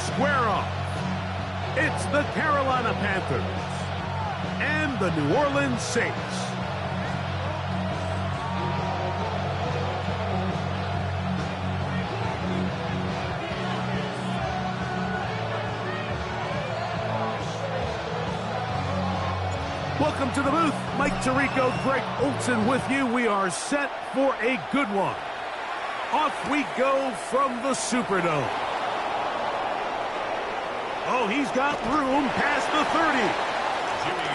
square off. It's the Carolina Panthers and the New Orleans Saints. Welcome to the booth. Mike Tirico, Greg Olson with you. We are set for a good one. Off we go from the Superdome. Oh, he's got room past the 30.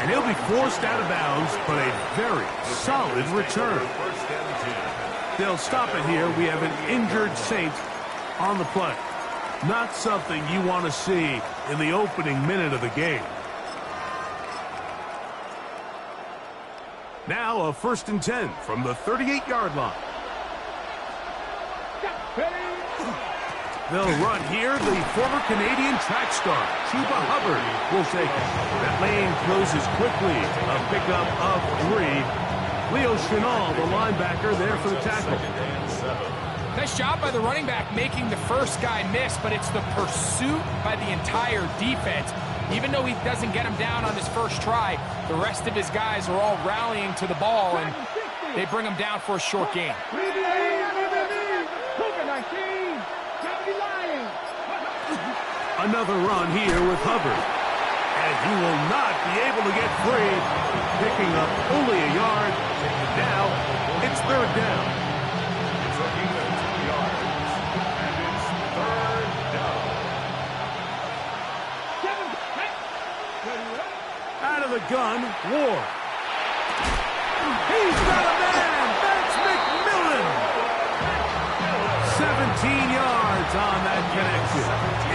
And he'll be forced out of bounds, but a very solid return. They'll stop it here. We have an injured Saint on the play. Not something you want to see in the opening minute of the game. Now a 1st and 10 from the 38-yard line. They'll run here. The former Canadian track star, Chuba Hubbard, will take it. That lane closes quickly. A pickup of 3. Leo Chenal, the linebacker, there for the tackle. Nice job by the running back making the first guy miss, but it's the pursuit by the entire defense. Even though he doesn't get him down on his first try, the rest of his guys are all rallying to the ball, and they bring him down for a short gain. Another run here with Hubbard. And he will not be able to get free, picking up only a yard. Now it's 3rd down. Out of the gun, Ward. He's got a man. That's McMillan. 17 yards on that connection.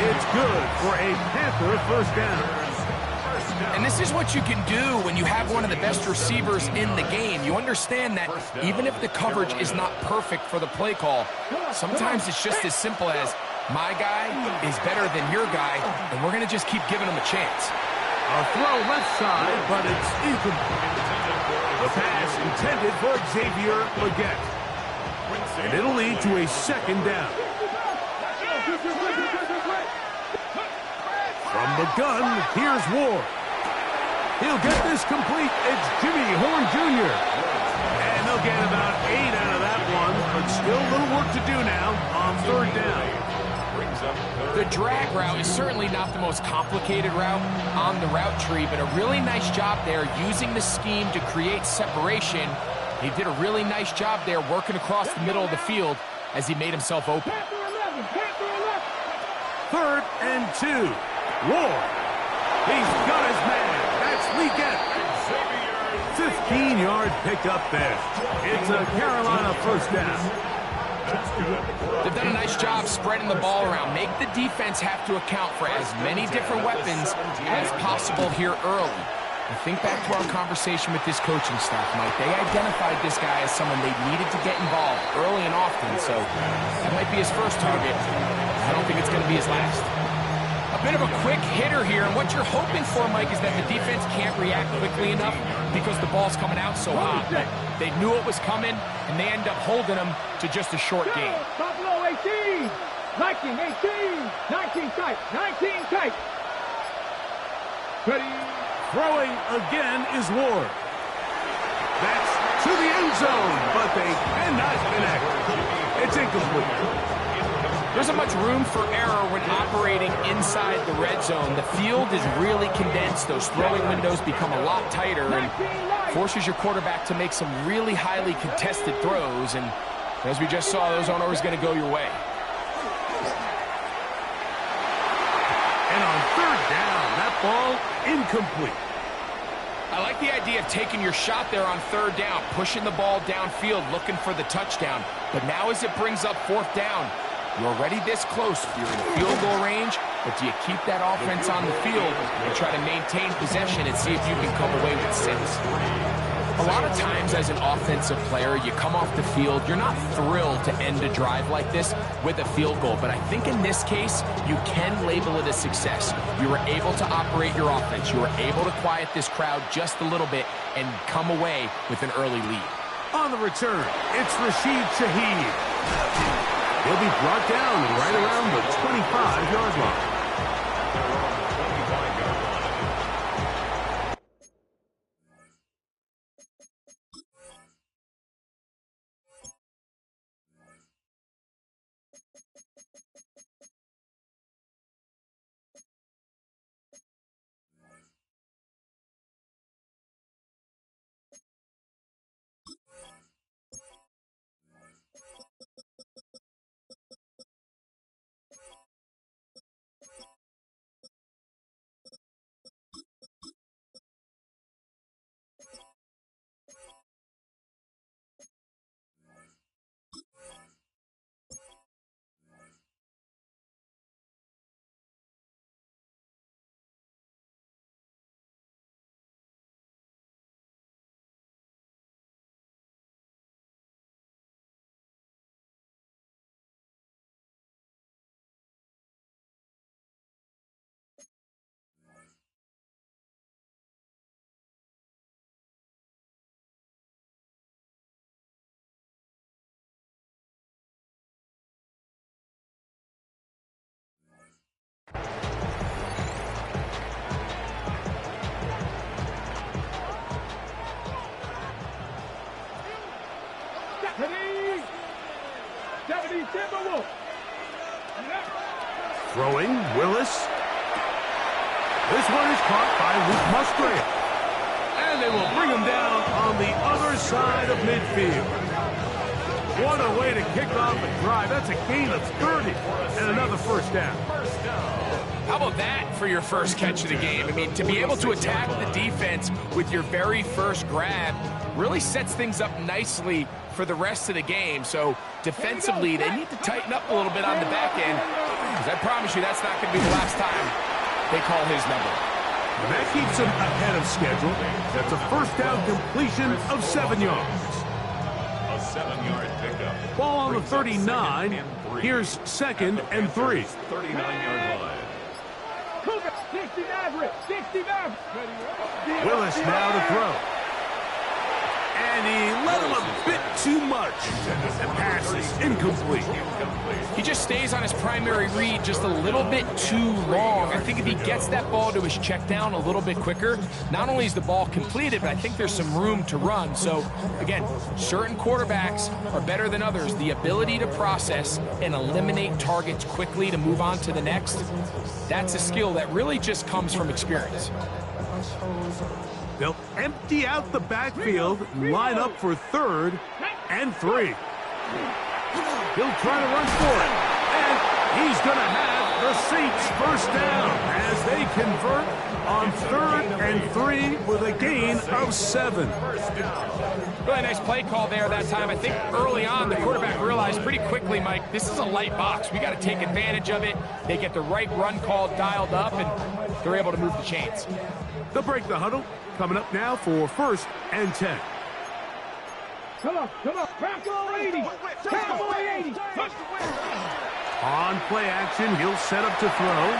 It's good for a Panther 1st down. And this is what you can do when you have one of the best receivers in the game. You understand that even if the coverage is not perfect for the play call, sometimes it's just as simple as my guy is better than your guy, and we're going to just keep giving him a chance. A throw left side, but it's incomplete. The pass intended for Xavier Legette. And it'll lead to a 2nd down. From the gun, here's Ward. He'll get this complete. It's Jimmy Horn Jr. And they'll get about 8 out of that one, but still a little work to do now on 3rd down. The drag route is certainly not the most complicated route on the route tree, but a really nice job there using the scheme to create separation. He did a really nice job there working across the middle of the field as he made himself open. 3rd and 2. Ward. He's got his man. That's Legette. 15-yard pickup there. It's a Carolina 1st down. They've done a nice job spreading the ball around. Make the defense have to account for as many different weapons as possible here early. And think back to our conversation with this coaching staff, Mike. They identified this guy as someone they needed to get involved early and often, so that might be his first target. I don't think it's going to be his last. A bit of a quick hitter here, and what you're hoping for, Mike, is that the defense can't react quickly enough because the ball's coming out so hot. They knew it was coming, and they end up holding them to just a short gain. Buffalo 18, 19, 18, 19 tight, 19 tight. Ready. Throwing again is Ward. That's to the end zone, but they cannot connect. It's incomplete. There isn't much room for error when operating inside the red zone. The field is really condensed. Those throwing windows become a lot tighter and forces your quarterback to make some really highly contested throws. And as we just saw, those aren't always going to go your way. And on 3rd down, that ball incomplete. I like the idea of taking your shot there on 3rd down, pushing the ball downfield, looking for the touchdown. But now as it brings up 4th down, you're already this close. You're in field goal range, but do you keep that offense on the field and try to maintain possession and see if you can come away with 6? A lot of times as an offensive player, you come off the field, you're not thrilled to end a drive like this with a field goal, but I think in this case, you can label it a success. You were able to operate your offense. You were able to quiet this crowd just a little bit and come away with an early lead. On the return, it's Rashid Shaheed. He'll be brought down right around the 25-yard line. Throwing, Willis. This one is caught by Luke Musgrave. And they will bring him down on the other side of midfield. What a way to kick off a drive. That's a gain of 30 and another first down. How about that for your first catch of the game? I mean, to be able to attack the defense with your very first grab really sets things up nicely for the rest of the game. So defensively, they need to tighten up a little bit on the back end, because I promise you that's not going to be the last time they call his number. That keeps him ahead of schedule. That's a first down completion of 7 yards. A 7-yard pickup. Ball on the 39. Here's 2nd and 3. 39-yard line. 60 Maverick, 60 Maverick. Willis now to throw. And he let him a bit too much. The pass is incomplete. He just stays on his primary read just a little bit too long. I think if he gets that ball to his check down a little bit quicker, not only is the ball completed, but I think there's some room to run. So, again, certain quarterbacks are better than others. The ability to process and eliminate targets quickly to move on to the next, that's a skill that really just comes from experience. They'll empty out the backfield, line up for 3rd and 3. He'll try to run for it. And he's going to have the Saints first down as they convert on 3rd and 3 with a gain of 7. Really nice play call there that time. I think early on the quarterback realized pretty quickly, Mike, this is a light box. We got to take advantage of it. They get the right run call dialed up, and they're able to move the chains. They'll break the huddle. Coming up now for 1st and 10. Come on. Cowboy 80. Cowboy 80. On play action, he'll set up to throw.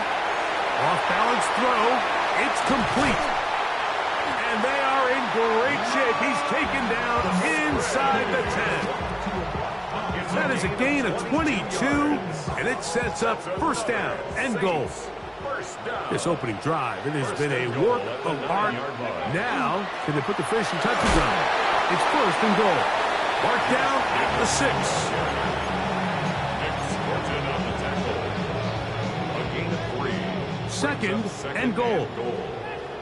Off balance throw. It's complete. And they are in great shape. He's taken down inside the 10. That is a gain of 22, and it sets up first down and goal. This opening drive, it has been a work of art. Now, can they put the finishing touches on it? It's 1st and goal. Mark down at the 6. A gain of 3. 2nd and goal.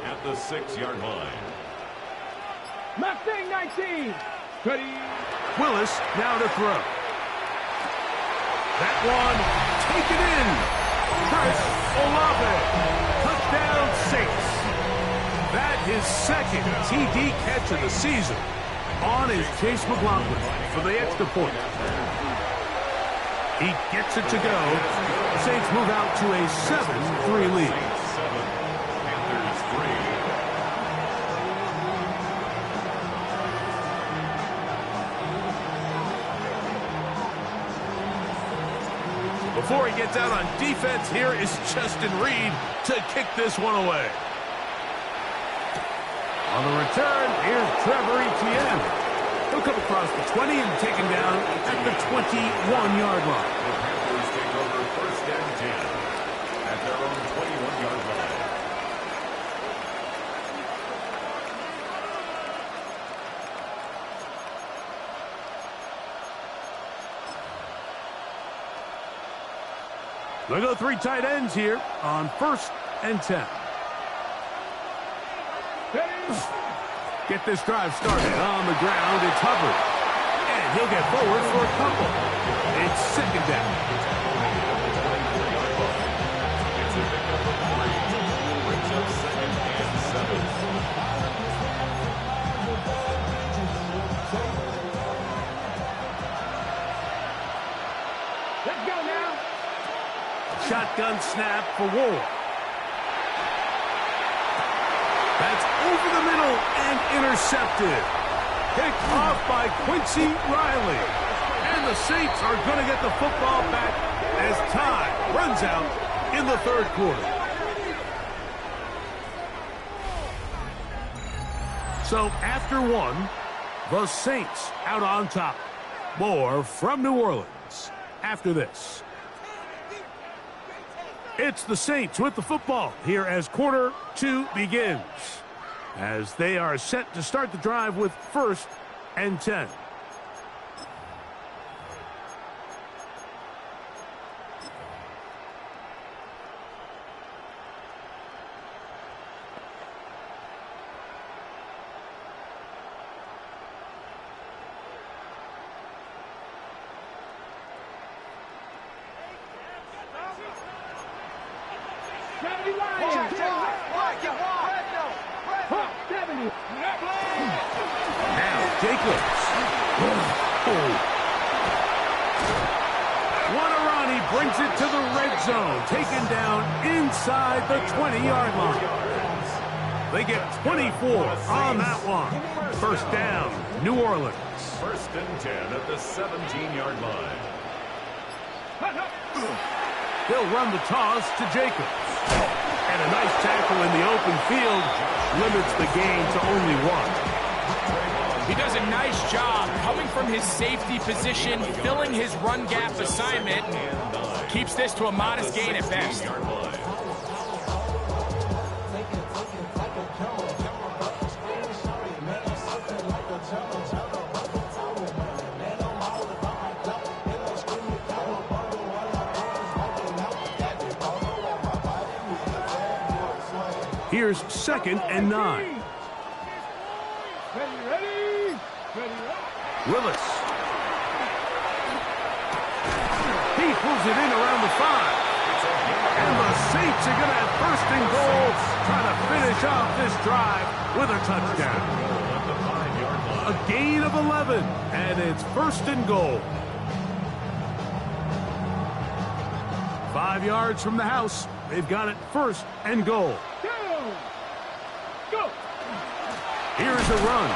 At the 6-yard line. Mustang 19. Ready. Willis now to throw. That one taken in. Chris Olave. Touchdown Saints. That his 2nd TD catch of the season. On is Chase McLaughlin for the extra point. He gets it to go. The Saints move out to a 7-3 lead. 7, Panthers 3. Before he gets out on defense, here is Justin Reed to kick this one away. On the return, here's Trevor Etienne. He'll come across the 20 and taken down at the 21-yard line. The Panthers take over 1st and 10 at their own 21-yard line. They go 3 tight ends here on 1st and 10. Get this drive started on the ground. It's Hubbard. And he'll get forward for a couple. It's 2nd down. It's a pickup of 3. Brings up 2nd and 7. Let's go now. Shotgun snap for Ward. That's over the middle and intercepted. Picked off by Quincy Riley. And the Saints are going to get the football back as time runs out in the 3rd quarter. So after 1, the Saints out on top. More from New Orleans after this. It's the Saints with the football here as quarter 2 begins, as they are set to start the drive with 1st and 10. 70 Lions. 70. Now Jacobs. Wanarani brings it to the red zone, taken down inside the 20-yard line. They get 24 on that one. First down, New Orleans. First and 10 at the 17-yard line. He'll run the toss to Jacobs. And a nice tackle in the open field limits the gain to only one. He does a nice job coming from his safety position, filling his run gap assignment. Keeps this to a modest gain at best. Here's 2nd and 9. Ready. Willis. He pulls it in around the 5. And the Saints are going to have 1st and goal, trying to finish off this drive with a touchdown. A gain of 11, and it's 1st and goal. 5 yards from the house. They've got it 1st and goal. Go. Here's a run.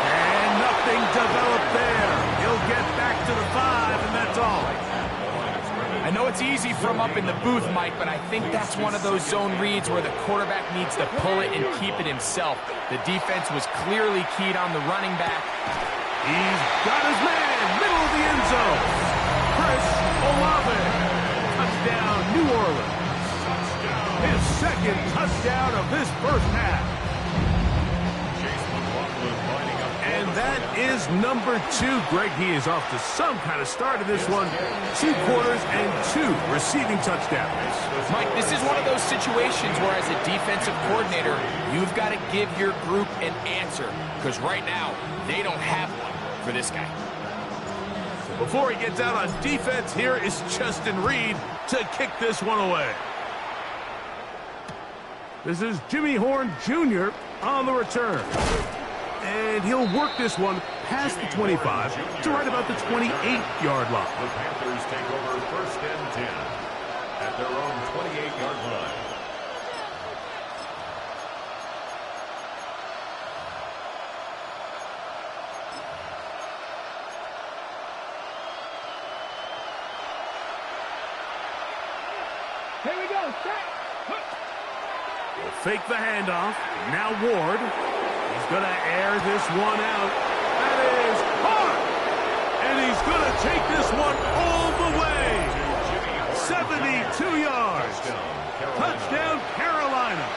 And nothing developed there. He'll get back to the 5, and that's all. I know it's easy from up in the booth, Mike, but I think that's one of those zone reads where the quarterback needs to pull it and keep it himself. The defense was clearly keyed on the running back. He's got his man, middle of the end zone. Chris Olave. Touchdown, New Orleans. His 2nd touchdown of this first half. And that is number 2. Greg, he is off to some kind of start in this one. 2 quarters and 2 receiving touchdowns. Mike, this is one of those situations where as a defensive coordinator, you've got to give your group an answer. Because right now, they don't have one for this guy. Before he gets out on defense, here is Justin Reed to kick this one away. This is Jimmy Horn Jr. on the return. And he'll work this one past the 25 to right about the 28-yard line. The Panthers take over 1st and 10 at their own 28-yard line. Here we go. Set. He'll fake the handoff. Now Ward. He's going to air this one out. That is hard. And he's going to take this one all the way. 72 yards. Touchdown, Carolina.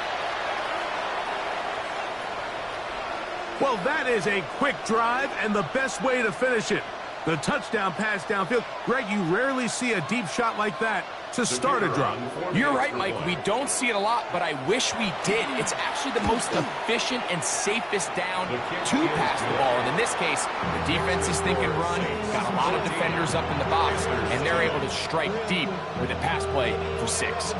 Well, that is a quick drive and the best way to finish it. The touchdown pass downfield. Greg, you rarely see a deep shot like that to start a drive. You're right, Mike. We don't see it a lot, but I wish we did. It's actually the most efficient and safest down to pass the ball. And in this case, the defense is thinking run, got a lot of defenders up in the box, and they're able to strike deep with a pass play for 6.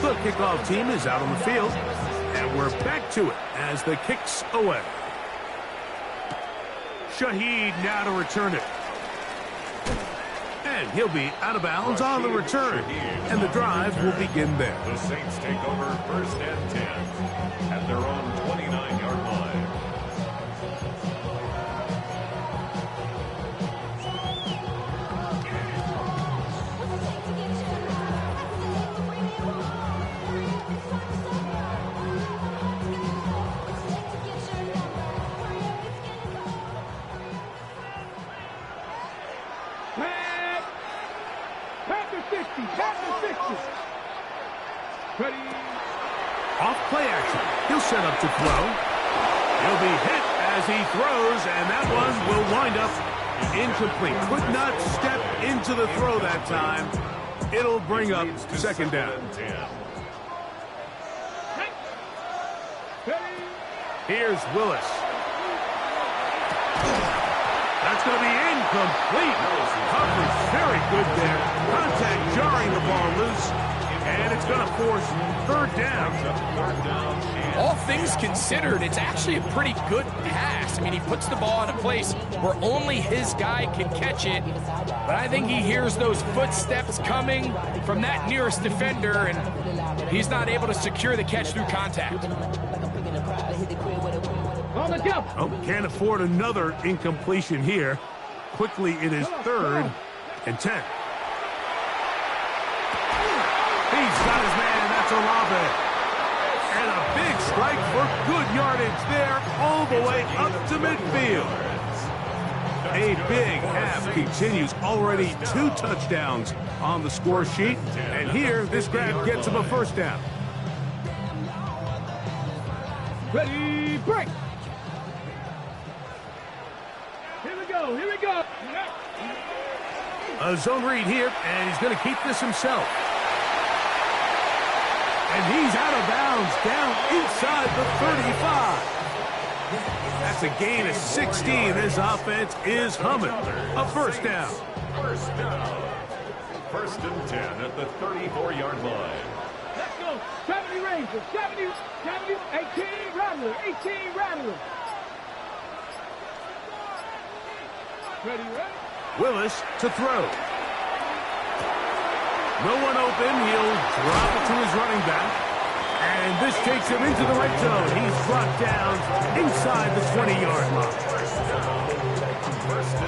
The kickoff team is out on the field, and we're back to it as the kick's away. Shaheed now to return it. And he'll be out of bounds on the return, and the drive will begin there. The Saints take over 1st and 10 at their own 29-yard line. Ready. Off play action. He'll set up to throw. He'll be hit as he throws, and that one will wind up incomplete. Could not step into the throw that time. It'll bring up second down. Here's Willis. That's going to be incomplete. Coverage very good there. Contact jarring the ball loose. And it's going to force third down. All things considered, it's actually a pretty good pass. I mean, he puts the ball in a place where only his guy can catch it. But I think he hears those footsteps coming from that nearest defender, and he's not able to secure the catch through contact. Oh, can't afford another incompletion here. Quickly, it is 3rd and 10. He's got his man. That's Olave. And a big strike for good yardage there all the way up to midfield. A big half continues. Already 2 touchdowns on the score sheet. And here, this grab gets him a first down. Ready, break. Here we go, here we go. A zone read here, and he's going to keep this himself. And he's out of bounds, down inside the 35. That's a gain of 16. This offense is humming. A first down. First down. 1st and 10 at the 34-yard line. Let's go. 70 Rangers, 70, 18 Rattlers, 18 Rattlers. Ready, ready? Willis to throw. No one open. He'll drop it to his running back. And this takes him into the red zone. He's brought down inside the 20-yard line.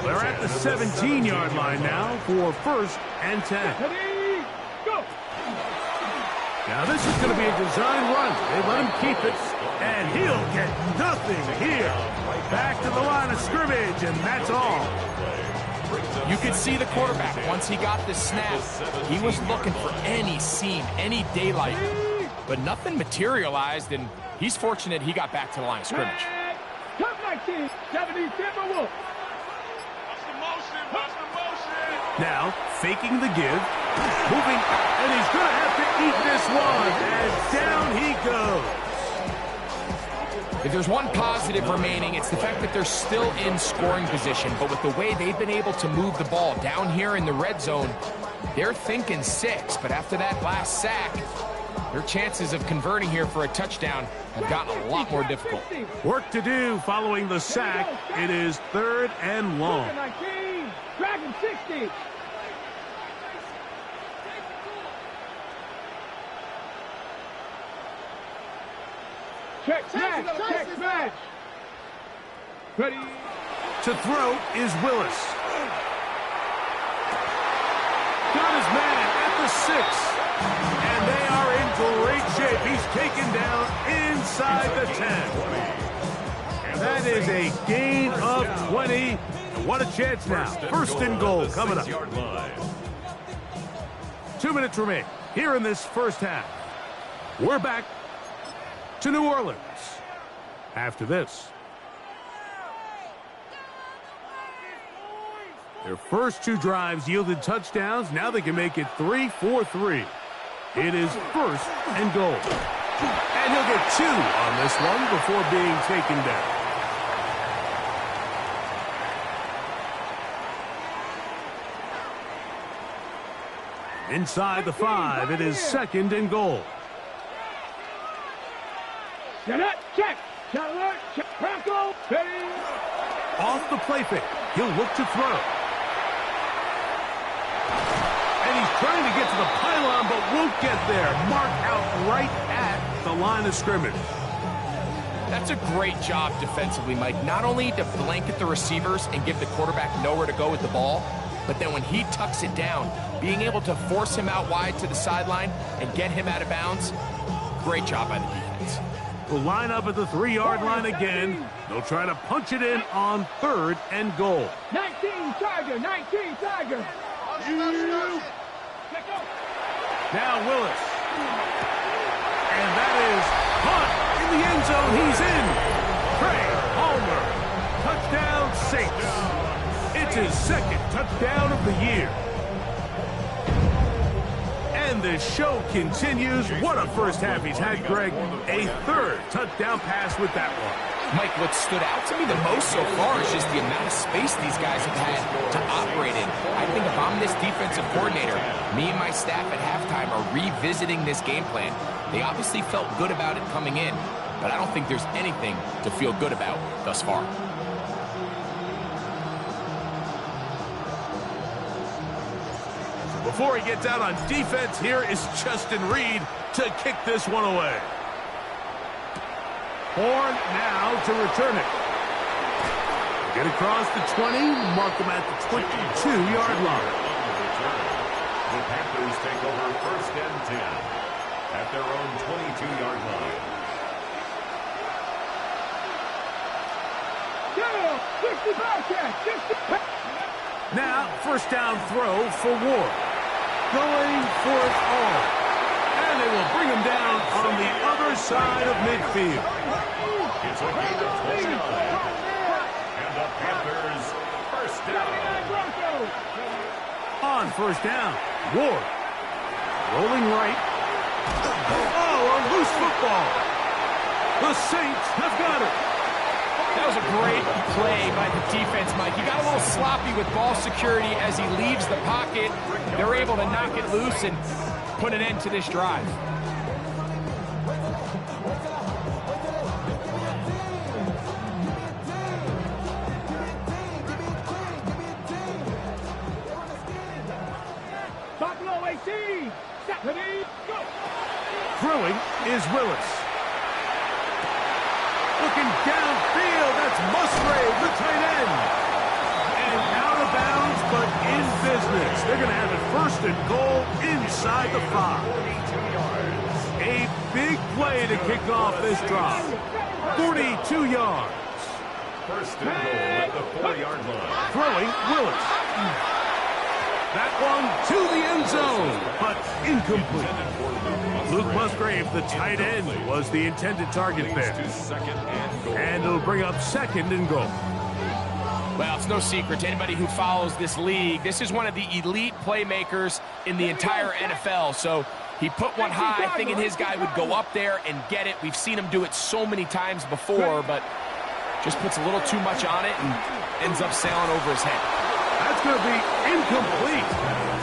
They're at the 17-yard line now for 1st and 10. Ready, go. Now this is going to be a design run. They let him keep it. And he'll get nothing here. Back to the line of scrimmage, and that's all. You could see the quarterback, once he got the snap, he was looking for any seam, any daylight. But nothing materialized, and he's fortunate he got back to the line of scrimmage. Top 19, 70 Timberwolves. Now, faking the give, moving, and he's going to have to eat this one, and down he goes. If there's one positive remaining, it's the fact that they're still in scoring position. But with the way they've been able to move the ball down here in the red zone, they're thinking 6. But after that last sack, their chances of converting here for a touchdown have gotten a lot more difficult. Work to do following the sack. It is 3rd and long. 19, Dragon 60. Check match. Ready. To throw is Willis. Got his man at the 6. And they are in great shape. He's taken down inside the 10. That is a gain of 20. And what a chance now. 1st and goal coming up. 2 minutes remain here in this first half. We're back to New Orleans after this. Their first 2 drives yielded touchdowns. Now they can make it 3-4-3. It is 1st and goal. And he'll get 2 on this one before being taken down. Inside the 5, it is 2nd and goal. Check. Bronco. Ready. Off the play fake. He'll look to throw. And he's trying to get to the pylon, but won't get there. Marked out right at the line of scrimmage. That's a great job defensively, Mike. Not only to blanket the receivers and give the quarterback nowhere to go with the ball, but then when he tucks it down, being able to force him out wide to the sideline and get him out of bounds, great job by the defense. Will line up at the 3-yard line again. They'll try to punch it in on 3rd and goal. 19 Tiger. Now Willis. And that is caught in the end zone. He's in. Trey Palmer Touchdown, Saints. It's his second touchdown of the year. And the show continues. What a first half he's had, Greg. A third touchdown pass with that one. Mike, what stood out to me the most so far is just the amount of space these guys have had to operate in. I think if I'm this defensive coordinator, me and my staff at halftime are revisiting this game plan. They obviously felt good about it coming in, but I don't think there's anything to feel good about thus far. Before he gets out on defense, here is Justin Reed to kick this one away. Horn now to return it. Get across the 20, mark them at the 22-yard line. The Panthers take over first and 10 at their own 22-yard line. Now, first down throw for Ward. Going for it all. And they will bring him down on the other side of midfield. It's a gain of 29. And the Panthers first down. On first down, Ward. Rolling right. Oh, a loose football. The Saints have got it. That was a great play by the defense, Mike. He got a little sloppy with ball security as he leaves the pocket. They're able to knock it loose and put an end to this drive. Buffalo 18. Go. Throwing is Willis. Looking downfield, that's Musgrave, the tight end. And out of bounds, but in business. They're going to have it first and goal inside the 5. A big play to kick off this drive. 42 yards. First and goal at the 4-yard line. Throwing, Willis. That one to the end zone, but incomplete. Luke Musgrave, the tight end, was the intended target there. And it'll bring up second and goal. Well, it's no secret to anybody who follows this league. This is one of the elite playmakers in the entire NFL. So he put one high, thinking his guy would go up there and get it. We've seen him do it so many times before, but just puts a little too much on it and ends up sailing over his head. That's going to be incomplete.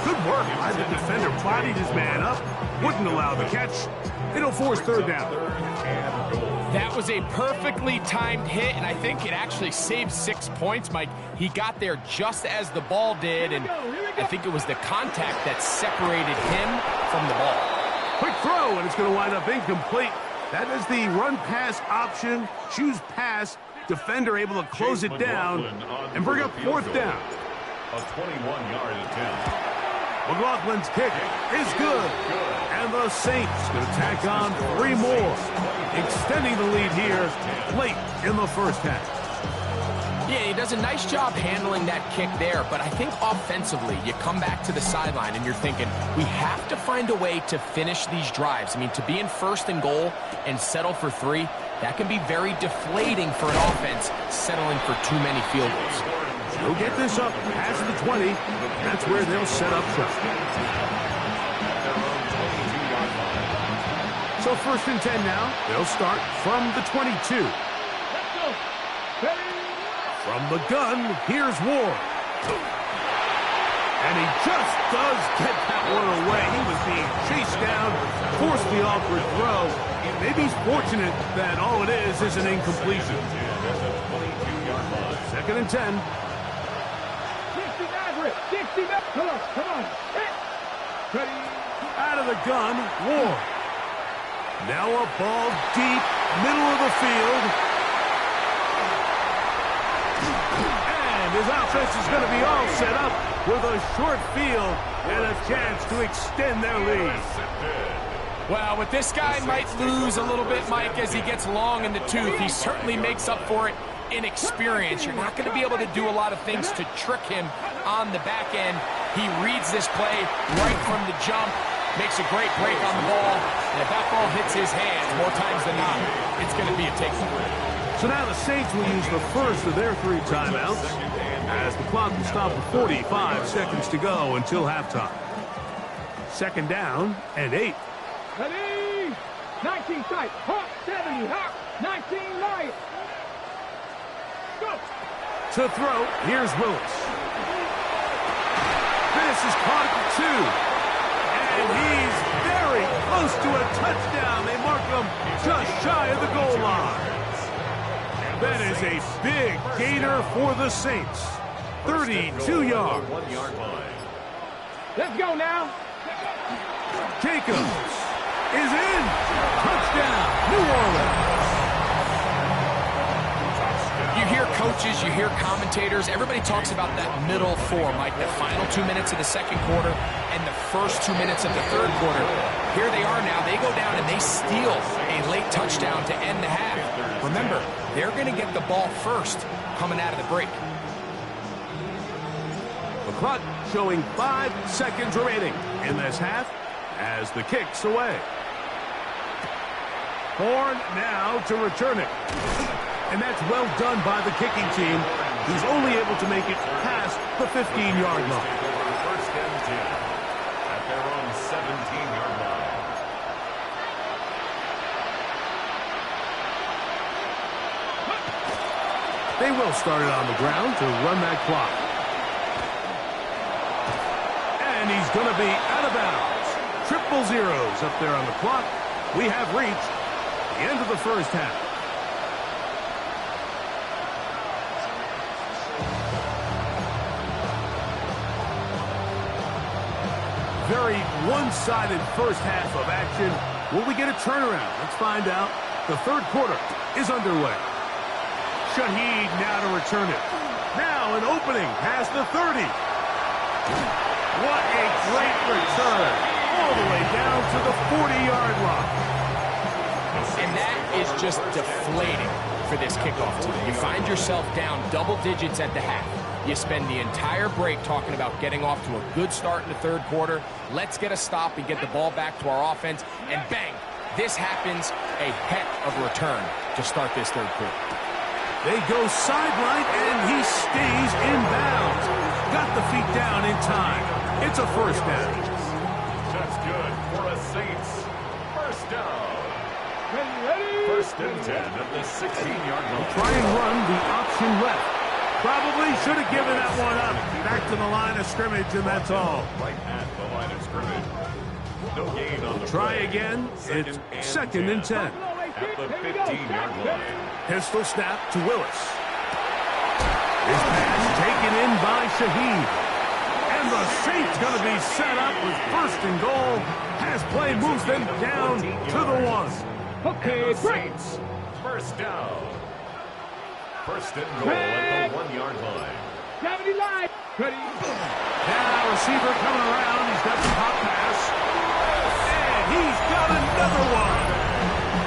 Good work by the defender. Bodied his man up. Wouldn't allow the catch. It'll force third down. That was a perfectly timed hit, and I think it actually saved 6 points, Mike. He got there just as the ball did, and I think it was the contact that separated him from the ball. Quick throw, and it's going to wind up incomplete. That is the run-pass option. Choose pass. Defender able to close it down and bring up fourth down. A 21-yard attempt. McLaughlin's kick is good. And the Saints going to tack on 3 more, extending the lead here late in the first half. Yeah, he does a nice job handling that kick there, but I think offensively, you come back to the sideline and you're thinking, we have to find a way to finish these drives. I mean, to be in first and goal and settle for 3, that can be very deflating for an offense settling for too many field goals. He'll get this up past the 20. That's where they'll set up shop. So first and 10 now. They'll start from the 22. From the gun, here's Ward. And he just does get that one away. He was being chased down, forced the awkward throw. Maybe he's fortunate that all it is an incompletion. Second and 10. 60, come on. Ready. Out of the gun, Ward. Now a ball deep, middle of the field. And his offense is going to be all set up with a short field and a chance to extend their lead. Well, with this guy might lose a little bit, Mike, as he gets long in the tooth. He certainly makes up for it in experience. You're not going to be able to do a lot of things to trick him on the back end. He reads this play right from the jump, makes a great break on the ball, and if that ball hits his hands more times than not, it's going to be a takeaway. So now the Saints will use the first of their 3 timeouts as the clock will stop with 45 seconds to go until halftime. 2nd down and 8. Ready? 19 tight. Hawk 70. Hawk 19 right. Go. To throw, here's Willis. This is caught at the 2. And he's very close to a touchdown. They mark him just shy of the goal line. That is a big gainer for the Saints. 32 yards. Let's go now. Jacobs is in. Touchdown, New Orleans. You hear coaches, you hear commentators, everybody talks about that middle 4, Mike, the final 2 minutes of the 2nd quarter and the first 2 minutes of the 3rd quarter. Here they are now. They go down and they steal a late touchdown to end the half. Remember, they're going to get the ball first coming out of the break. The clock showing 5 seconds remaining in this half as the kick's away. Horn now to return it. And that's well done by the kicking team, who's only able to make it past the 15-yard line. First and 10 at their own 17-yard line. They will start it on the ground to run that clock. And he's going to be out of bounds. 000 up there on the clock. We have reached the end of the first half. Very one-sided first half of action. Will we get a turnaround? Let's find out. The 3rd quarter is underway. Shaheed now to return it. Now an opening past the 30. What a great return. All the way down to the 40-yard line. And that is just deflating for this kickoff team. You find yourself down double digits at the half. You spend the entire break talking about getting off to a good start in the 3rd quarter. Let's get a stop and get the ball back to our offense. And bang, this happens. A heck of a return to start this 3rd quarter. They go sideline, and he stays in bounds. Got the feet down in time. It's a first down. That's good for a Saints. First down. Ready? First and 10 at the 16-yard line. Try and run the option left. Probably should have given that one up. Back to the line of scrimmage, and that's all. Right at the line of scrimmage. No gain on the Try play. again. It's 2nd and 10. At the 15-yard line. Pistol snap to Willis. His pass taken in by Shaheed. And the Saints going to be set up with 1st and goal. Pass play moves them down to the 1. Okay, break. Saints. First down. First and goal at the 1-yard line. 70 line. Ready? Now receiver coming around. He's got the hot pass. And he's got another one.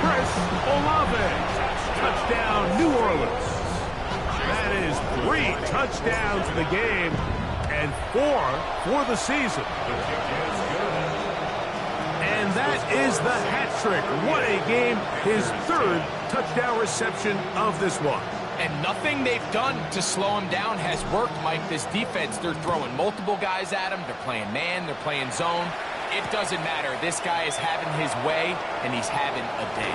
Chris Olave. Touchdown, New Orleans. That is 3 touchdowns in the game and 4 for the season. And that is the hat trick. What a game. His 3rd touchdown reception of this one. And nothing they've done to slow him down has worked, Mike. This defense, they're throwing multiple guys at him. They're playing man. They're playing zone. It doesn't matter. This guy is having his way, and he's having a day.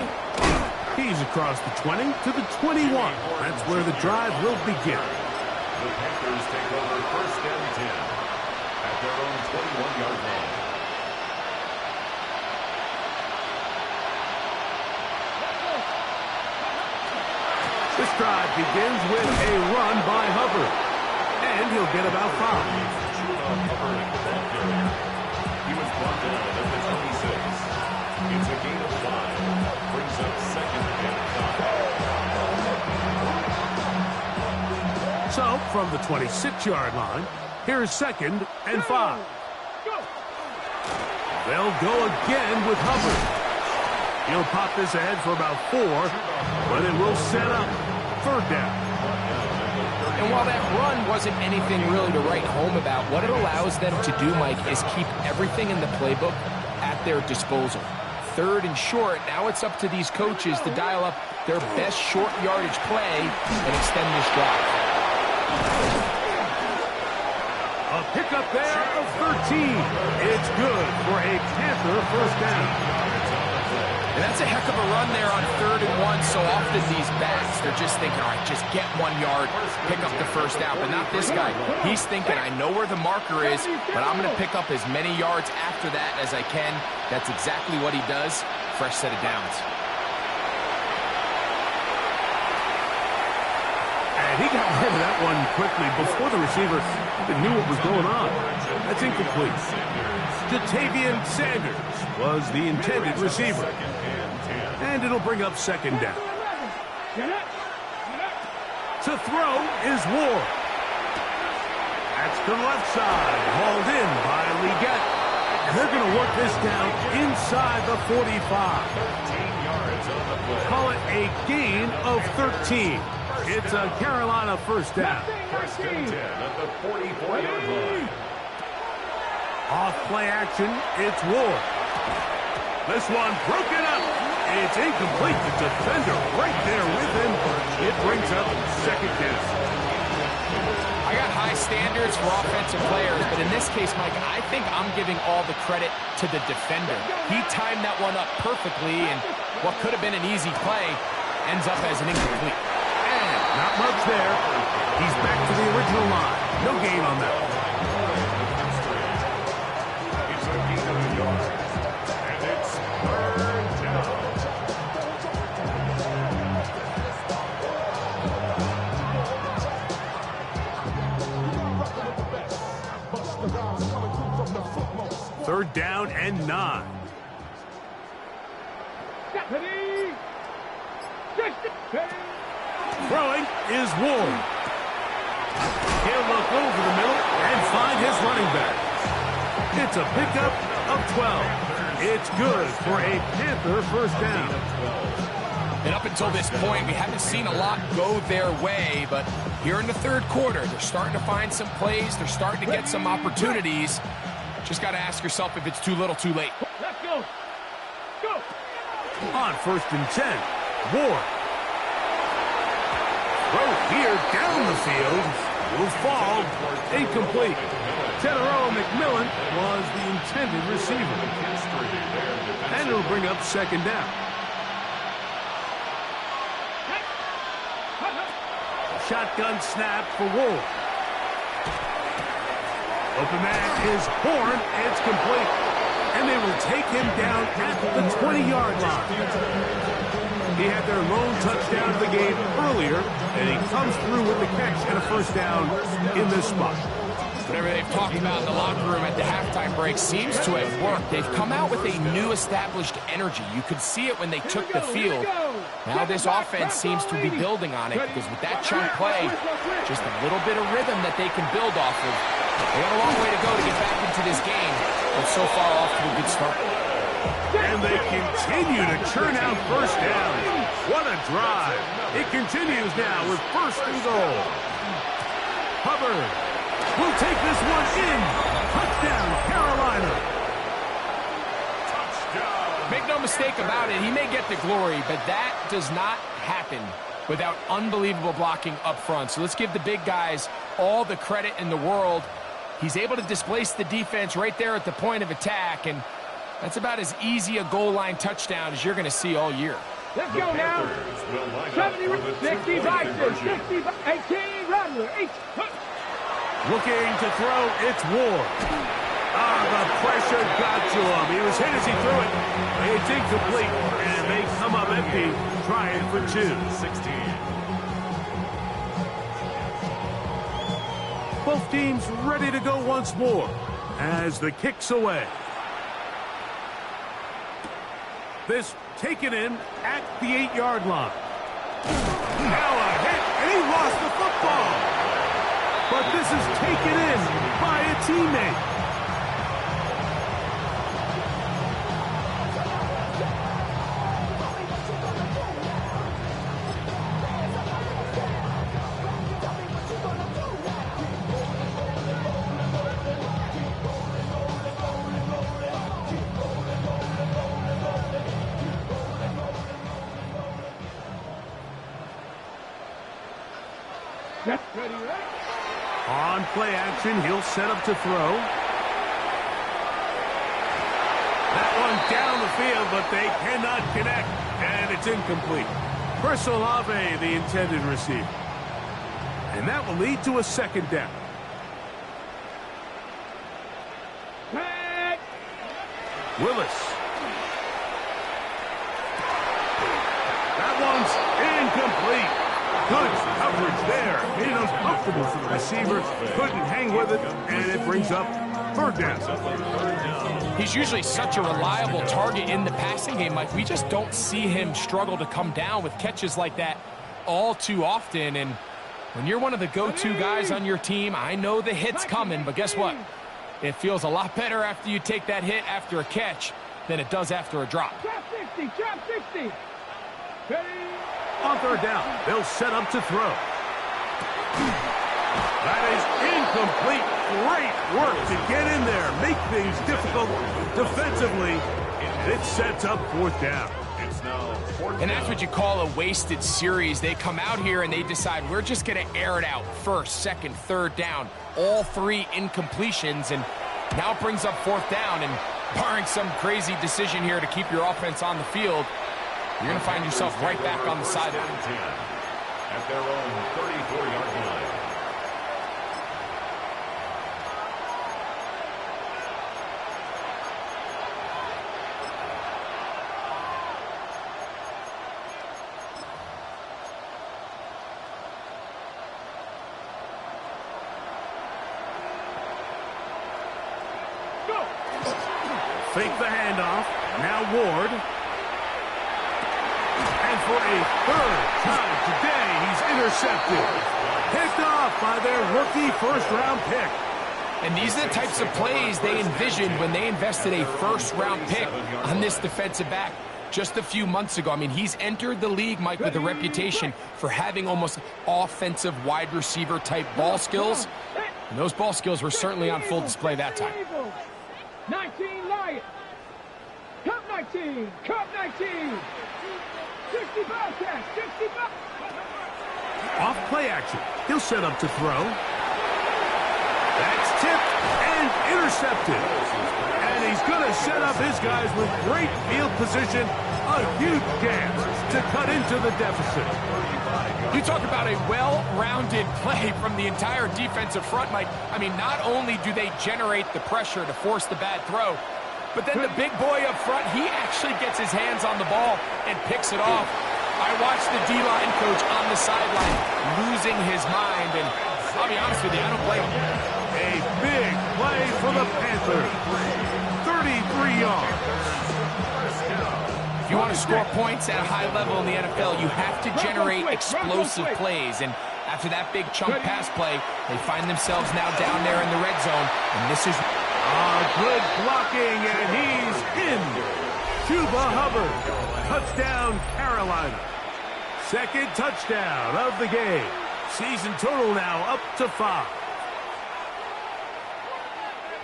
He's across the 20 to the 21. That's where the drive will begin. The Panthers take over first and 10 at their own 21-yard line. This drive begins with a run by Hubbard. And he'll get about 5. He was brought down at the 26. It's a gain of 5. Brings up 2nd and 5. So, from the 26-yard line, here's 2nd and 5. They'll go again with Hubbard. He'll pop this ahead for about 4, but it will set up 3rd down. And while that run wasn't anything really to write home about, what it allows them to do, Mike, is keep everything in the playbook at their disposal. 3rd and short, now it's up to these coaches to dial up their best short yardage play and extend this drive. A pickup there of 13. It's good for a Panther first down. And that's a heck of a run there on 3rd and 1. So often these backs, they're just thinking, all right, just get 1 yard, pick up the first down. But not this guy. He's thinking, I know where the marker is, but I'm going to pick up as many yards after that as I can. That's exactly what he does. Fresh set of downs. And he got rid of that one quickly before the receiver even knew what was going on. That's incomplete. Jatavian Sanders was the intended receiver. And it'll bring up 2nd down. To throw is Ward. That's to the left side. Hauled in by Leggett. And they're going to work this down inside the 45. Call it a gain of 13. It's a Carolina first down. First and 10 at the 44-yard line. Off play action, it's Ward. This one broken up. It's incomplete. The defender right there with him. It brings up 2nd down. I got high standards for offensive players, but in this case, Mike, I think I'm giving all the credit to the defender. He timed that one up perfectly, and what could have been an easy play ends up as an incomplete. And not much there. He's back to the original line. No gain on that. It's a gain of a yard. And it's 3rd down. Third down and 9. Throwing is Ward. He'll look over the middle and find his running back. It's a pickup of 12. It's good for a Panther first down. And up until this point, we haven't seen a lot go their way, but here in the 3rd quarter, they're starting to find some plays. They're starting to get some opportunities. Just got to ask yourself if it's too little, too late. Let's go. Go. On 1st and 10, Ward. Throw here down the field. Will fall. Incomplete. Tenero McMillan was the intended receiver. And it'll bring up 2nd down. Shotgun snap for Ward. Open man is Horn. It's complete. And they will take him down at the 20-yard line. He had their lone touchdown of the game earlier, and he comes through with the catch and a first down in this spot. Whatever they've talked about in the locker room at the halftime break seems to have worked. They've come out with a new established energy. You could see it when they took the field. Now this offense seems to be building on it because with that chunk play, just a little bit of rhythm that they can build off of. They got a long way to go to get back into this game, but so far off to a good start. And they continue to churn out first down. What a drive. It continues now with 1st and goal. Hubbard will take this one in. Touchdown, Carolina. Touchdown. Make no mistake about it, he may get the glory, but that does not happen without unbelievable blocking up front. So let's give the big guys all the credit in the world. He's able to displace the defense right there at the point of attack, and that's about as easy a goal line touchdown as you're going to see all year. Let's go now. 70, 65, 60, 18, Rattler, 8. Looking to throw, it's Ward. The pressure got to him. He was hit as he threw it. It's incomplete, and they come up empty, trying for 2. 16. Both teams ready to go once more as the kick's away. This taken in at the 8-yard line. Now a hit, and he lost the football. But this is taken in by a teammate. On play action, he'll set up to throw. That one down the field, but they cannot connect, and it's incomplete. Chris Olave, the intended receiver. And that will lead to a second down. Willis. That one's incomplete. Good coverage there. Made it uncomfortable for the receiver. Couldn't hang with it, and it brings up third down. He's usually such a reliable target in the passing game, Mike. We just don't see him struggle to come down with catches like that all too often. And when you're one of the go-to guys on your team, I know the hit's coming, but guess what? It feels a lot better after you take that hit after a catch than it does after a drop. Trap 60, trap 60. Ready? On third down, they'll set up to throw. That is incomplete. Great work to get in there, make things difficult defensively. It sets up fourth down. And that's what you call a wasted series. They come out here and they decide we're just going to air it out first, second, third down. All three incompletions, and now it brings up fourth down. And barring some crazy decision here to keep your offense on the field, you're going to find yourself right back on the sideline. At their own 34-yard line. Fake the handoff. Now Ward. And for a third time today, he's intercepted. Picked off by their rookie first-round pick. And these are the types of plays they envisioned when they invested a first-round pick on this defensive back just a few months ago. I mean, he's entered the league, Mike, with a reputation for having almost offensive wide receiver type ball skills. And those ball skills were certainly on full display that time. 19 Lions. Cup 19. Cup 19. 60 Bobcats. 60 Bobcats. Off play action. He'll set up to throw. That's tipped and intercepted. And he's going to set up his guys with great field position. A huge chance to cut into the deficit. You talk about a well-rounded play from the entire defensive front, Mike. I mean, not only do they generate the pressure to force the bad throw, but then the big boy up front, he actually gets his hands on the ball and picks it off. I watched the D-line coach on the sideline losing his mind, and I'll be honest with you, I don't blame him. A big play for the Panthers. 33 yards. If you want to score points at a high level in the NFL, you have to generate explosive plays. And after that big chunk pass play, they find themselves now down there in the red zone. And this is good blocking, and he's in. Chuba Hubbard. Touchdown, Carolina. Second touchdown of the game. Season total now up to 5.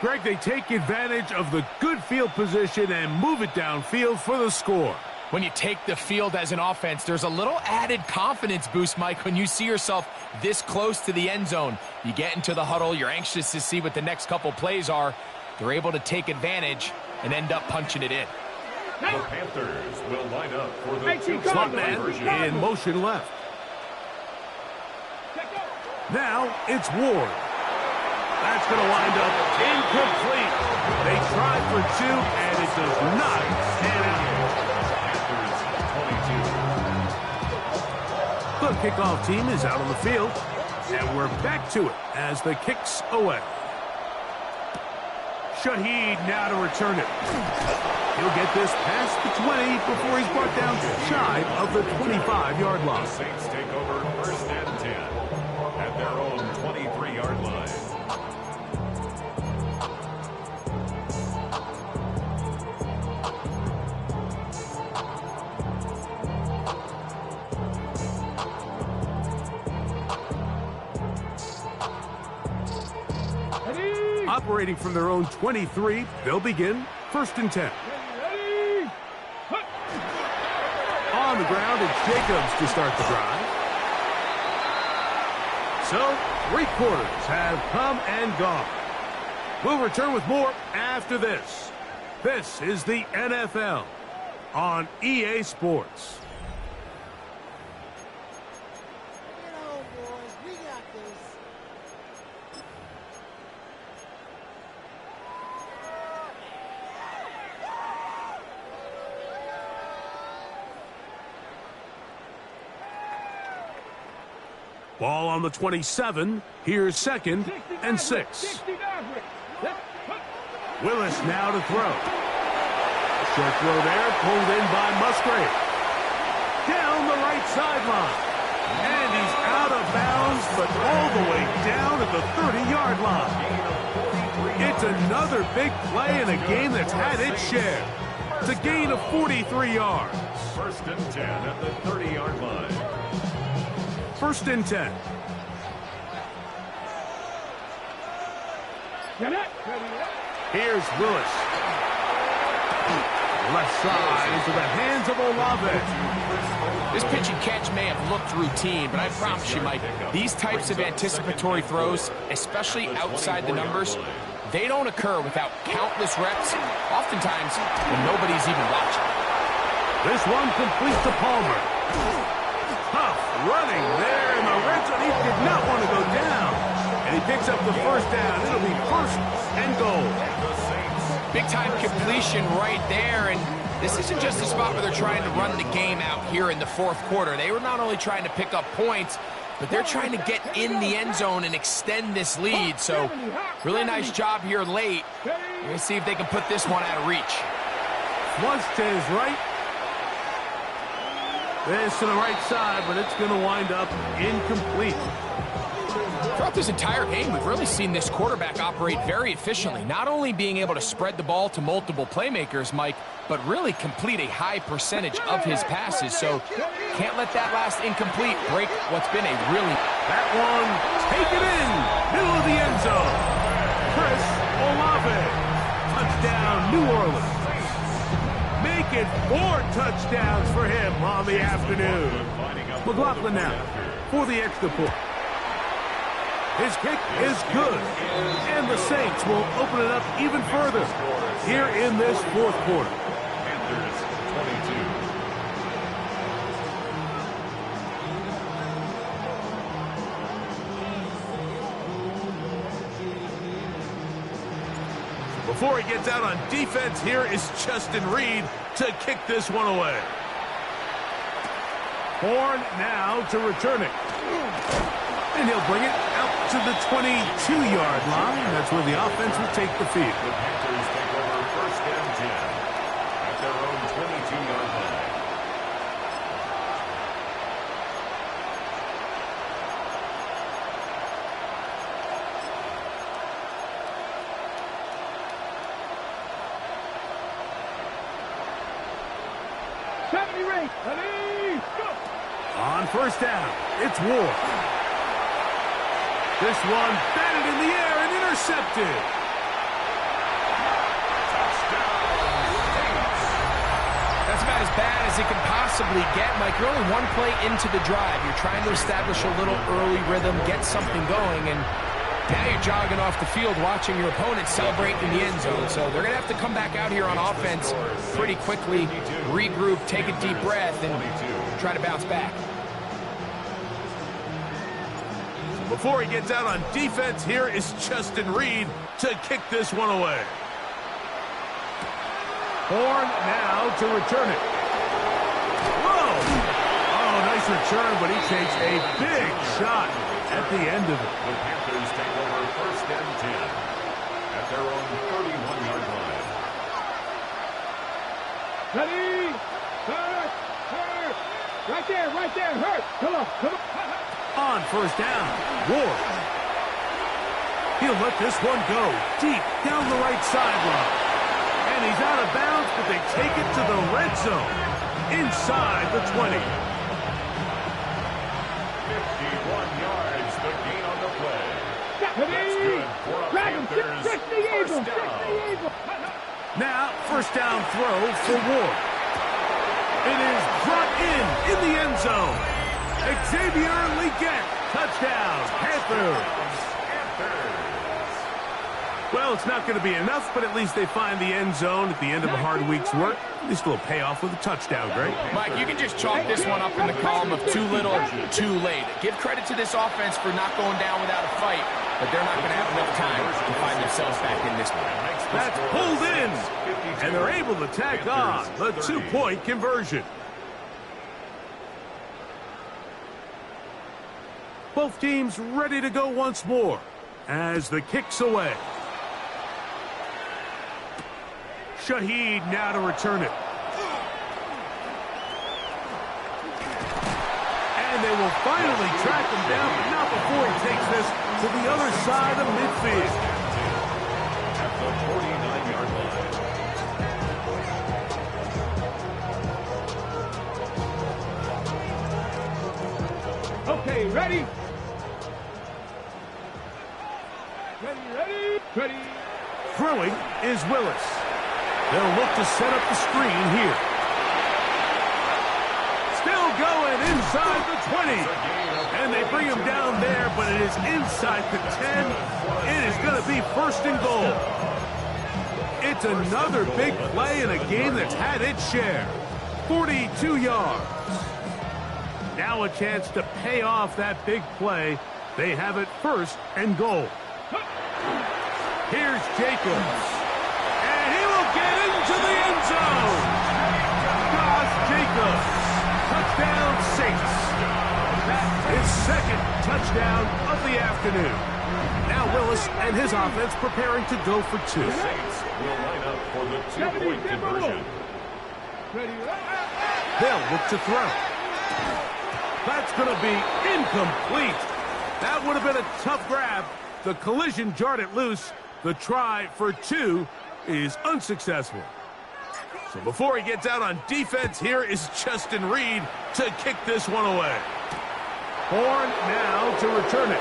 Greg, they take advantage of the good field position and move it downfield for the score. When you take the field as an offense, there's a little added confidence boost, Mike, when you see yourself this close to the end zone. You get into the huddle, you're anxious to see what the next couple plays are. They're able to take advantage and end up punching it in. The Panthers will line up for the Slot man in motion left. Now it's Ward. That's going to wind up incomplete. They tried for 2, and it does not stand out. The kickoff team is out on the field, and we're back to it as the kick's away. Shaheed now to return it. He'll get this past the 20 before he's brought down shy of the 25-yard line. The Saints take over first and 10 at their own 23-yard line. Operating from their own 23, they'll begin first and 10. On the ground, it's Jacobs to start the drive. So, 3 quarters have come and gone. We'll return with more after this. This is the NFL on EA Sports. Ball on the 27. Here's 2nd and 6. Willis now to throw. Short throw there, pulled in by Musgrave. Down the right sideline. And he's out of bounds, but all the way down at the 30-yard line. It's another big play in a game that's had its share. It's a gain of 43 yards. 1st and 10 at the 30-yard line. 1st and 10. Here's Willis. Left side into the hands of Olave. This pitch and catch may have looked routine, but I promise you, Mike, these types of anticipatory throws, especially outside the numbers, they don't occur without countless reps, oftentimes when nobody's even watching. This one complete to Palmer. Tough running there in the red zone. He did not want to go down. And he picks up the 1st down. It'll be 1st and goal. Big-time completion right there, and this isn't just a spot where they're trying to run the game out here in the 4th quarter. They were not only trying to pick up points, but they're trying to get in the end zone and extend this lead. So, really nice job here late. We're going to see if they can put this one out of reach. Flush to his right. This to the right side, but it's going to wind up incomplete. Throughout this entire game, we've really seen this quarterback operate very efficiently, not only being able to spread the ball to multiple playmakers, Mike, but really complete a high percentage of his passes. So can't let that last incomplete break what's been a really... That one, take it in, middle of the end zone. Chris Olave, touchdown New Orleans. Make it 4 touchdowns for him on the afternoon. McLaughlin now for the extra point. His kick is good, and the Saints will open it up even further here in this 4th quarter. Panthers 22. Before he gets out on defense, here is Justin Reed to kick this one away. Horn now to return it. And he'll bring it out to the 22-yard line. That's where the offense will take the field. The Panthers take over 1st and 10 at their own 22-yard line. On 1st down, it's Ward. This one batted in the air and intercepted. That's about as bad as it can possibly get, Mike. You're only one play into the drive. You're trying to establish a little early rhythm, get something going, and now you're jogging off the field watching your opponent celebrate in the end zone. So they're going to have to come back out here on offense pretty quickly, regroup, take a deep breath, and try to bounce back. Before he gets out on defense, here is Justin Reed to kick this one away. Horn now to return it. Whoa! Oh, nice return, but he takes a big shot at the end of it. The Panthers take over 1st and 10 at their own 31-yard line. Ready? Hurt! Hurt! Right there, hurt! Come on, come on! On 1st down, Ward. He'll let this one go deep down the right sideline. And he's out of bounds, but they take it to the red zone inside the 20. 51 yards, the gain on the play. That's good for a Grab him, Panthers 60 first down. Now, 1st down throw for Ward. It is brought in the end zone. Xavier Legette Touchdown, Panthers. Well, it's not going to be enough, but at least they find the end zone at the end of a hard week's work. At least a little payoff with a touchdown, Greg. Mike, you can just chalk this one up in the column of too little, too late. Give credit to this offense for not going down without a fight, but they're not going to have enough time to find themselves back in this one. That's pulled in, and they're able to tack on the 2-point conversion. Both teams ready to go once more as the kick's away. Shaheed now to return it. And they will finally track him down, but not before he takes this to the other side of midfield. At the 49-yard line. Okay, ready? Ready. Throwing is Willis. They'll look to set up the screen here. Still going inside the 20. And they bring him down there, but it is inside the 10. It is going to be first and goal. It's another big play in a game that's had its share. 42 yards. Now a chance to pay off that big play. They have it first and goal. Here's Jacobs. And he will get into the end zone. Josh Jacobs. Touchdown Saints. His second touchdown of the afternoon. Now Willis and his offense preparing to go for two. Saints will line up for the 2-point conversion. They'll look to throw. That's going to be incomplete. That would have been a tough grab. The collision jarred it loose. The try for two is unsuccessful. So before he gets out on defense, here is Justin Reed to kick this one away. Horn now to return it.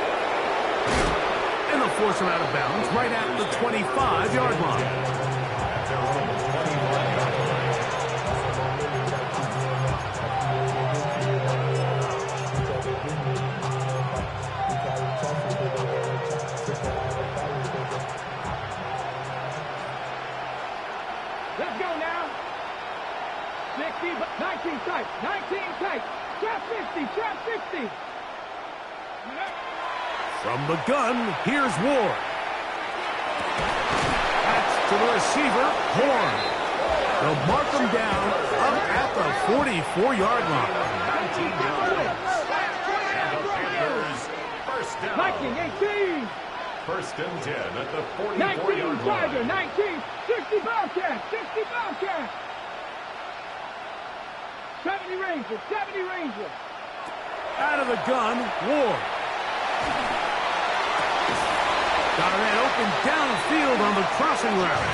And they'll force him out of bounds right at the 25-yard line. Let's go now. 19 tight. Trap 60. From the gun, here's Ward. That's to the receiver, Horn. They'll mark him down up at the 44-yard line. 19 yards. And the Panthers, first down. 18. First and 10 at the 19 44-yard Tiger. line. 19. 60 Bobcat. 70 Ranger. Out of the gun, Ward. Got a man open downfield on the crossing route.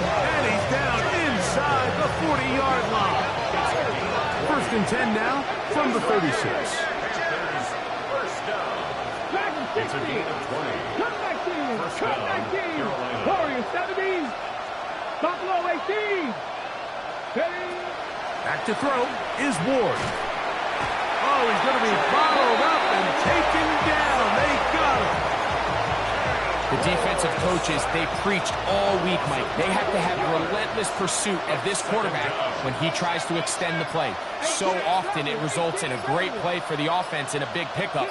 And he's down inside the 40-yard line. First and 10 now from the 36. Panthers, first down. Dragon 60. It's a gain of 20. Cut 19. First Cut down, 19. Carolina. Warriors 70. Buffalo 18. Ready. Back to throw is Ward. Oh, he's going to be followed up and taken down. They got him. The defensive coaches, they preached all week, Mike. They have to have relentless pursuit of this quarterback when he tries to extend the play. So often it results in a great play for the offense and a big pickup.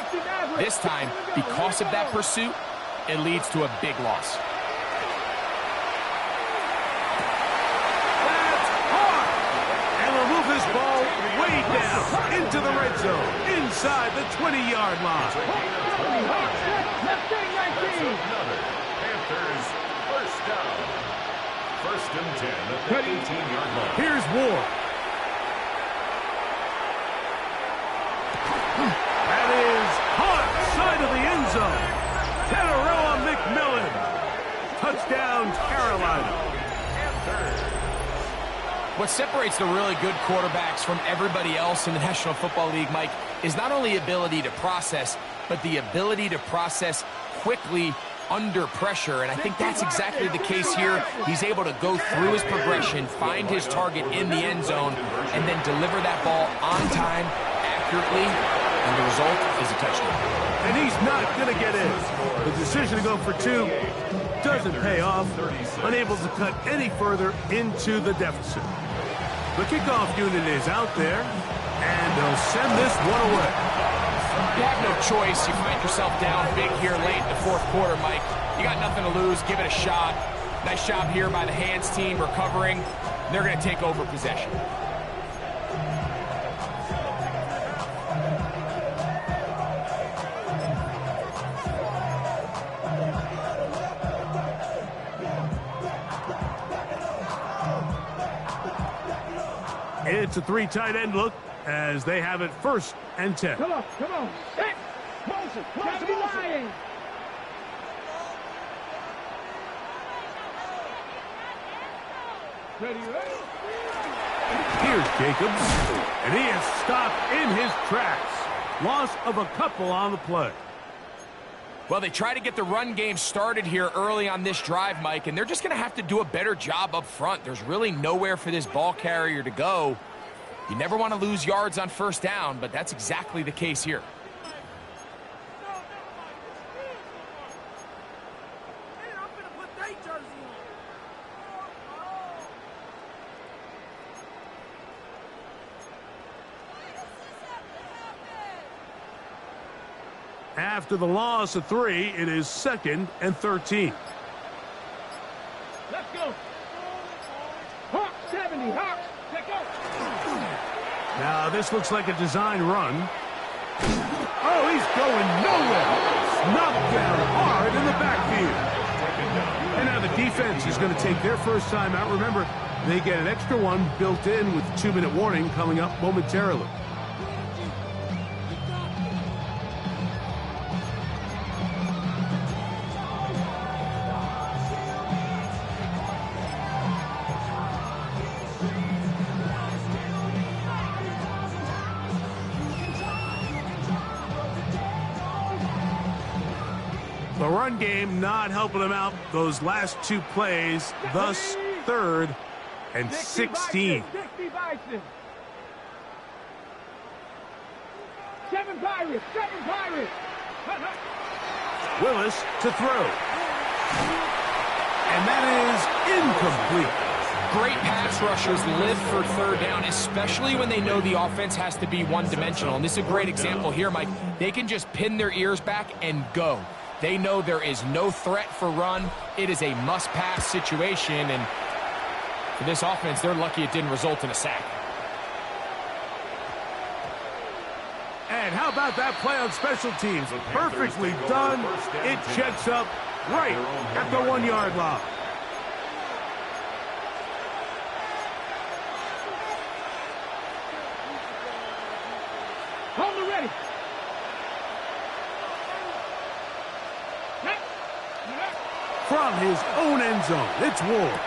This time, because of that pursuit, it leads to a big loss. That's hard. And they'll move this ball way down into the red zone, inside the 20-yard line. Another. Panthers, first down. First and 10 at the 18-yard line. Here's Ward. That is hot side of the end zone. Tataroa McMillan. Touchdown, Carolina. What separates the really good quarterbacks from everybody else in the National Football League, Mike, is not only ability to process, but the ability to process quickly under pressure. And I think that's exactly the case here. He's able to go through his progression, find his target in the end zone, and then deliver that ball on time, accurately, and the result is a touchdown. And he's not going to get in. The decision to go for two doesn't pay off, unable to cut any further into the deficit. The kickoff unit is out there, and they'll send this one away. You have no choice. You find yourself down big here late in the fourth quarter, Mike. You got nothing to lose. Give it a shot. Nice job here by the hands team recovering. They're going to take over possession. It's a three tight end look as they have it 1st and 10. Come on. Hey, Moses, lying. Ready. Here's Jacobs, and he is stopped in his tracks. Loss of a couple on the play. Well, they try to get the run game started here early on this drive, Mike, and they're just going to have to do a better job up front. There's really nowhere for this ball carrier to go. You never want to lose yards on 1st down, but that's exactly the case here. After the loss of 3, it is 2nd and 13. Let's go. Hawk 70, Hawk. Let's go. Now this looks like a design run. Oh, he's going nowhere. Knocked down hard in the backfield. And now the defense is going to take their first time out. Remember, they get an extra one built in with 2-minute warning coming up momentarily. The run game not helping them out those last 2 plays, thus 3rd and 16. 60 Bison. 7 Pirates. Willis to throw. And that is incomplete. Great pass rushers live for 3rd down, especially when they know the offense has to be one-dimensional. And this is a great example here, Mike. They can just pin their ears back and go. They know there is no threat for run. It is a must-pass situation, and for this offense, they're lucky it didn't result in a sack. And how about that play on special teams? Perfectly done. It checks up right at the 1-yard line. Hold it ready. From his own end zone, it's Ward.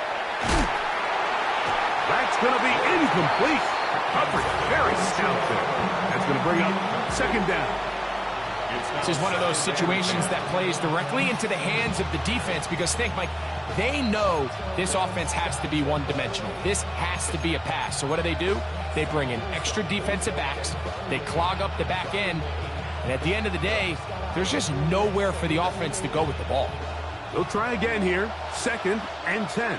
That's going to be incomplete. Coverage very stout there. That's going to bring up 2nd down. This is one of those situations that plays directly into the hands of the defense because think, Mike, they know this offense has to be one-dimensional. This has to be a pass. So what do? They bring in extra defensive backs. They clog up the back end. And at the end of the day, there's just nowhere for the offense to go with the ball. They'll try again here. 2nd and 10.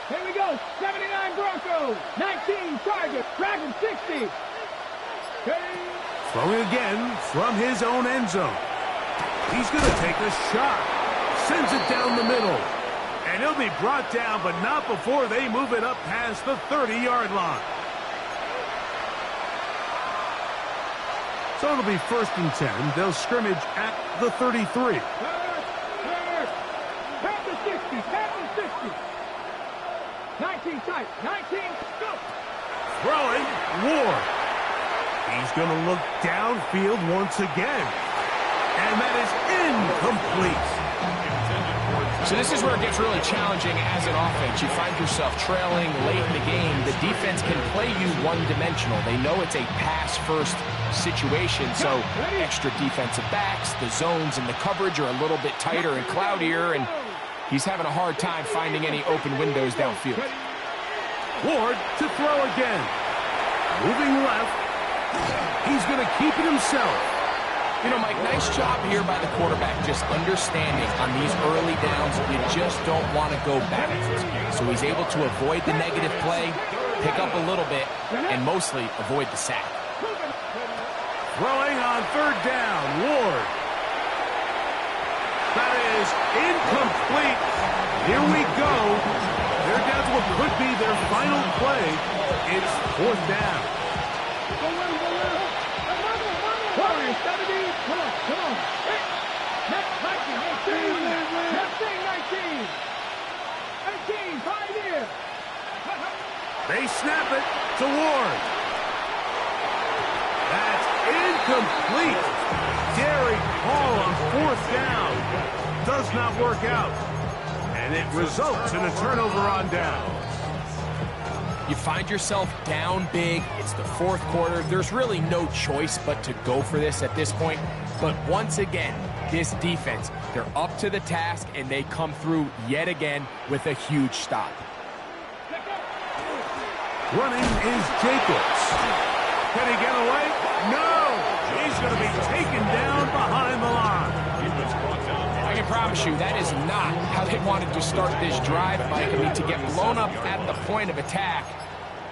Here we go. 79 Broncos. 19 Chargers. Dragon 60. Throwing again from his own end zone. He's going to take a shot. Sends it down the middle. And he'll be brought down, but not before they move it up past the 30-yard line. So it'll be 1st and 10. They'll scrimmage at the 33. Past the 60. Past the 60. 19 tight. 19. Go. Throwing. Ward. He's going to look downfield once again. And that is incomplete. So this is where it gets really challenging as an offense. You find yourself trailing late in the game. The defense can play you one-dimensional. They know it's a pass-first situation, so extra defensive backs, the zones and the coverage are a little bit tighter and cloudier, and he's having a hard time finding any open windows downfield. Ward to throw again. Moving left. He's going to keep it himself. You know, Mike, nice job here by the quarterback, just understanding on these early downs, you just don't want to go backwards. So he's able to avoid the negative play, pick up a little bit, and mostly avoid the sack. Throwing on third down, Ward. That is incomplete. Here we go. They're down to what could be their final play. It's fourth down. Warriors, 70. Come on, come on. Next 19, 18. Next thing, 19. 18, 5 here. They snap it to Ward. That's incomplete. Derek Hall on fourth down. Does not work out. And it results in a turnover on down. You find yourself down big. It's the fourth quarter. There's really no choice but to go for this at this point. But once again, this defense, they're up to the task, and they come through yet again with a huge stop. Running is Jacobs. Can he get away? No! He's going to be taken down behind the line. I can promise you that is not how they wanted to start this drive, Mike. I mean, to get blown up at the point of attack,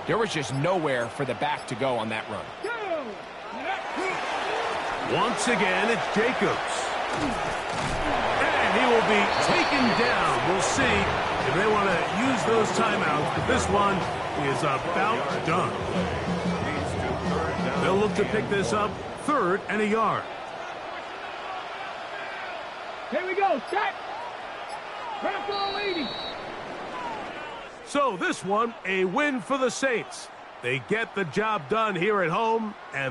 there was just nowhere for the back to go on that run. Once again, it's Jacobs. And he will be taken down. We'll see if they want to use those timeouts, but this one is about done. They'll look to pick this up, 3rd and a yard. Here we go, set. Craft leading. So this one, a win for the Saints. They get the job done here at home, and